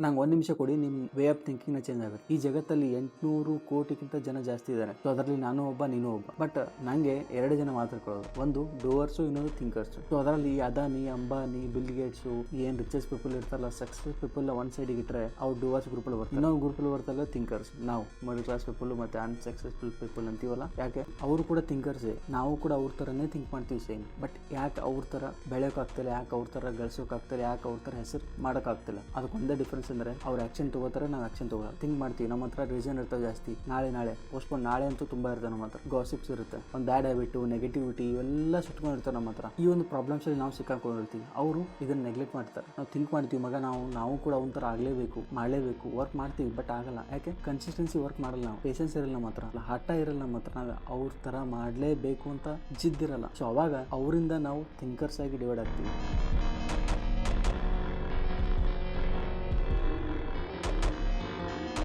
ನಂಗೆ 1 ನಿಮಿಷ ಕೊಡಿ, ನಿಮ್ಮ ವೇ ಆಫ್ ಥಿಂಕಿಂಗ್ ನ ಚೇಂಜ್ ಆಗುತ್ತೆ. ಈ ಜಗತ್ತಲ್ಲಿ 800 ಕೋಟಿಗಿಂತ ಜನ ಜಾಸ್ತಿ ಇದ್ದಾರೆ. ಸೊ ಅದರಲ್ಲಿ ನಾನು ಒಬ್ಬ, ನೀನು ಒಬ್ಬ. ಬಟ್ ನಂಗೆ 2 ಜನ ಮಾತಾಡ್ಕೊಳ್ಳೋದು, ಒಂದು ಡೂವರ್ಸು, ಇನ್ನೊಂದು ಥಿಂಕರ್ಸ್. ಸೊ ಅದರಲ್ಲಿ ಅದಾನಿ, ಅಂಬಾನಿ, ಬಿಲ್ ಗೇಟ್ಸ್, ಏನ್ ರಿಚೆಸ್ಟ್ ಪೀಪಲ್ ಇರ್ತಾರಲ್ಲ, ಸಕ್ಸಸ್ ಪೀಪಲ್ ಒಂದ್ ಸೈಡ್ ಇಟ್ಟರೆ ಅವ್ರು ಡೂವರ್ಸ್ ಗ್ರೂಪ್ ಅಲ್ಲಿ ಬರ್ತಾರೆ. ಇನ್ನೊಂದು ಗ್ರೂಪ್ ಅಲ್ಲಿ ಬರ್ತಾರಲ್ಲ ಥಿಂಕರ್ಸ್. ನಾವು ಮಿಡಲ್ ಕ್ಲಾಸ್ ಪೀಪಲ್ ಮತ್ತೆ ಅನ್ಸಕ್ಸಸ್ಫುಲ್ ಪೀಪಲ್ ಅಂತೀವಲ್ಲ, ಯಾಕೆ ಅವರು ಕೂಡ ಥಿಂಕರ್ಸ್. ನಾವು ಕೂಡ ಅವ್ರ ತರನೇ ಥಿಂಕ್ ಮಾಡ್ತೀವಿ ಸೇಮ್. ಬಟ್ ಯಾಕೆ ಅವ್ರ ತರ ಬೆಳೆಯೋಕ್ಕಾಗ್ತಿಲ್ಲ, ಯಾಕೆ ಅವ್ರ ತರ ಗಳಿಸೋಕ್ಕಾಗ್ತಿಲ್ಲ, ಯಾಕೆ ಅವ್ರ ತರ ಹೆಸರು ಮಾಡೋಕ್ಕಾಗ್ತಿಲ್ಲ? ಅದಕ್ಕೊಂದೇ ಡಿಫ್ರೆನ್ಸ್ ಅಂದ್ರೆ ಅವ್ರು ಆಕ್ಷನ್ ತಗೋತಾರೆ, ನಾವು ಆಕ್ಷನ್ ತಗೋಲ್ಲ. ಥಿಂಕ್ ಮಾಡ್ತೀವಿ. ನಮ್ಮ ಹತ್ರ ರೀಸನ್ ಇರ್ತವೆ ಜಾಸ್ತಿ. ನಾಳೆ ಪೋಸ್ಟ್ಪೋನ್, ನಾಳೆ ಅಂತೂ ತುಂಬಾ ಇರ್ತದೆ ನಮ್ಮ ಹತ್ರ. ಗಾಸಿಪ್ಸ್ ಇರುತ್ತೆ, ಒಂದು ಬ್ಯಾಡ್ ಹ್ಯಾಬಿಟ್, ನೆಗೆಟಿವಿಟಿ ಇವೆಲ್ಲ ಸುಟ್ಕೊಂಡಿರ್ತಾರೆ ನಮ್ಮ ಹತ್ರ. ಈ ಒಂದು ಪ್ರಾಬ್ಲಮ್ಸ್ ಅಲ್ಲಿ ನಾವು ಸಿಕ್ಕಾಕೊಂಡಿರ್ತೀವಿ. ಅವರು ಇದನ್ನ ನೆಗ್ಲೆಕ್ಟ್ ಮಾಡ್ತಾರೆ. ನಾವು ಥಿಂಕ್ ಮಾಡ್ತೀವಿ, ಮಗ ನಾವು ಕೂಡ ಒಂಥರ ಆಗಲೇಬೇಕು, ಮಾಡಲೇಬೇಕು, ವರ್ಕ್ ಮಾಡ್ತೀವಿ. ಬಟ್ ಆಗಲ್ಲ. ಯಾಕೆ? ಕನ್ಸಿಸ್ಟೆನ್ಸಿ ವರ್ಕ್ ಮಾಡಲ್ಲ. ನಾವು ಪೇಷನ್ಸ್ ಇರಲ್ಲ ನಮ್ಮ ಹತ್ರ, ಹಠ ಇರಲ್ಲ ನಮ್ಮ ಹತ್ರ. ನಾವು ಅವ್ರ ತರ ಮಾಡಲೇಬೇಕು ಅಂತ ಜಿದ್ದಿರಲ್ಲ. ಸೊ ಅವಾಗ ಅವರಿಂದ ನಾವು ಥಿಂಕರ್ಸ್ ಆಗಿ ಡಿವೈಡ್ ಆಗ್ತೀವಿ.